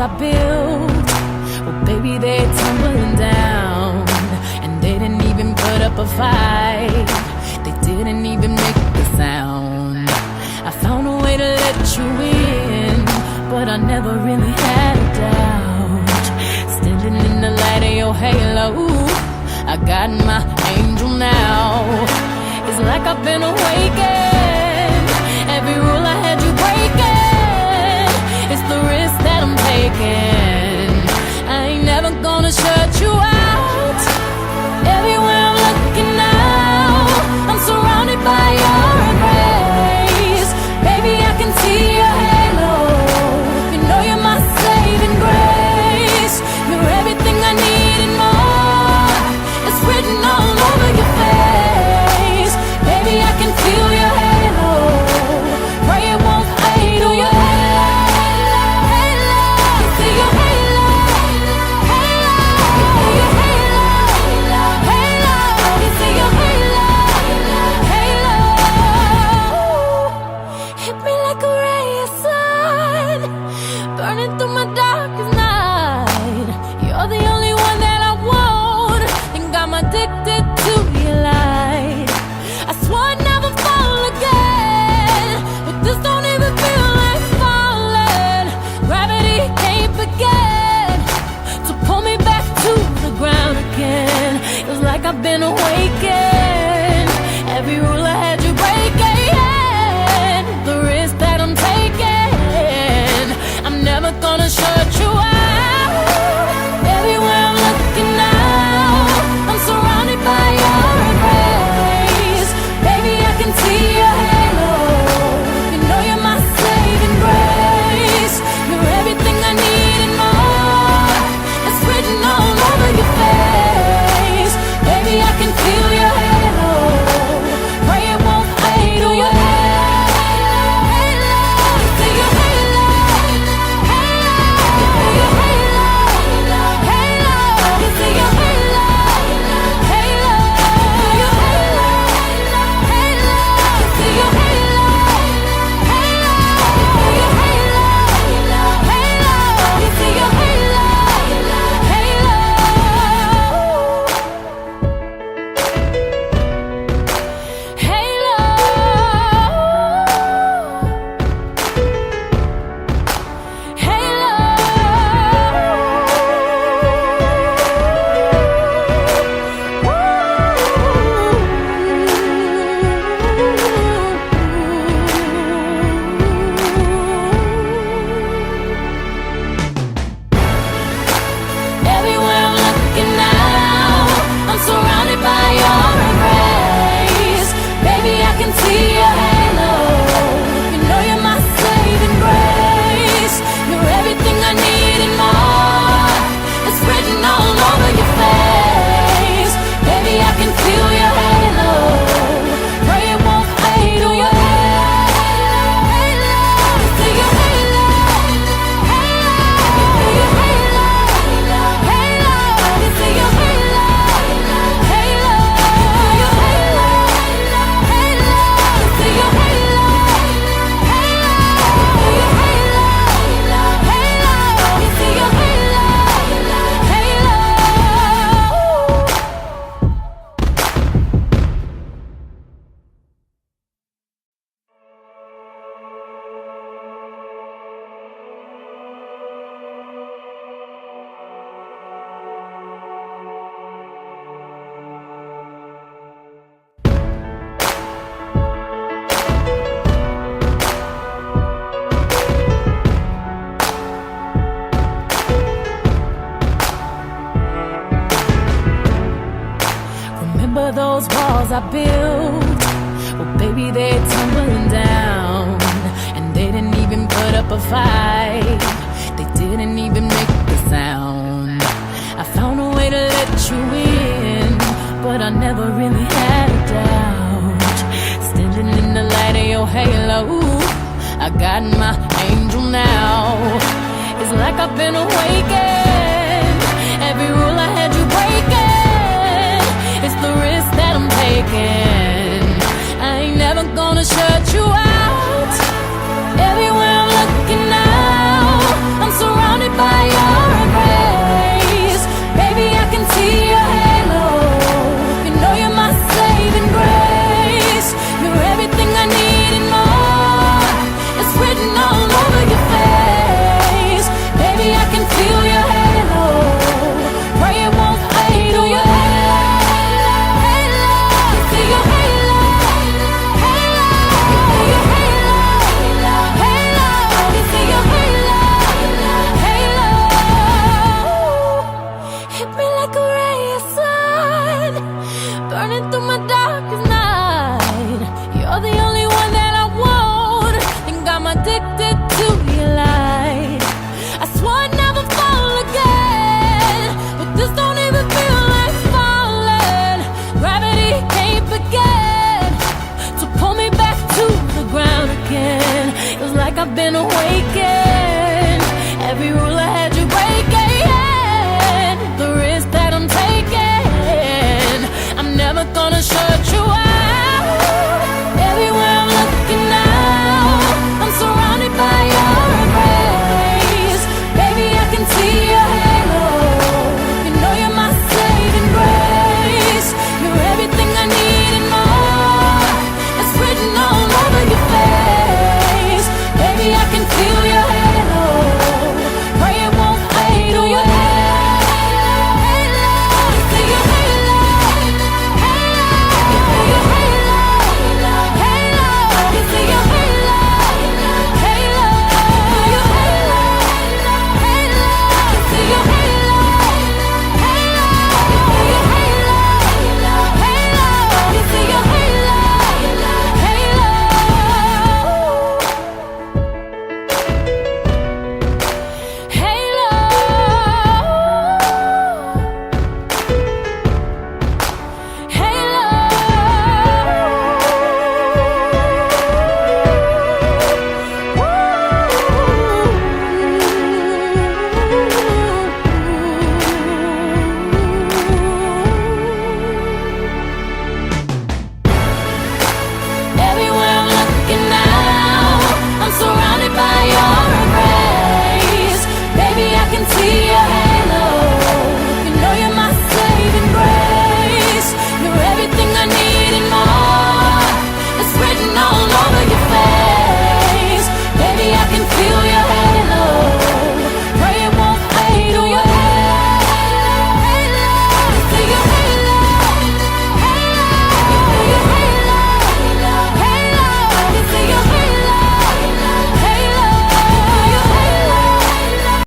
I built, well, baby, they're tumbling down. And they didn't even put up a fight. They didn't even make a sound. I found a way to let you in, but I never really had a doubt. Standing in the light of your halo, I got my angel now. It's like I've been awakened. Every rule I had you breaking, it's the risk that I'm taking. I ain't never gonna shut you out. Everywhere I'm looking now, I'm surrounded by your embrace. Baby, I can see your halo. You know you're my saving grace. You're everything I need and more. It's written all over your face. Baby, I can feel your halo. Pray it won't fade. Oh, your halo, halo. You see your halo, halo. You see your halo, halo. You see your halo, halo. Hit me like a ray of sun, burning through my darkest night. You're the only one that I want, think I'm addicted to your light. I swore I'd never fall again, but this don't even feel like falling. Gravity can't begin to pull me back to the ground again. It's like I've been awakened. Every rule I had you breaking, the risk that I'm taking, I'm never gonna shut you out. Everywhere I'm looking now, I'm surrounded by your embrace. Baby, I can see your halo. You know you're my saving grace. You're everything I need and more. It's written all over your face. Baby, I can feel your halo. Pray it won't fade. Oh, your halo, halo. You see your halo, halo. You see your halo, halo. You see your halo, halo. Your halo, halo. You see your halo, halo. Your halo, halo. You see your halo, halo. Everywhere I'm looking now, I'm surrounded by your embrace. Baby, I can see your halo. You know you're my saving grace. You're everything I need and more. It's written all over your face. Baby, I can feel your halo. Pray it won't fade. Oh, your halo, halo. You see your halo, halo. You see your halo, halo. You see your halo, halo. Your halo, halo. You see your halo, halo. Your halo, halo. You see your halo, halo. Remember those walls I built? Well, baby, they're tumbling down. And they didn't even put up a fight. They didn't even make a sound. I found a way to let you in, but I never really had a doubt. Standing in the light of your halo, I got my angel now. It's like I've been awakened. Every rule I had you breaking, it's the risk that I'm taking. I ain't never gonna shut you out. Everywhere I'm looking now, I'm surrounded by like a ray of sun, burning through my dark.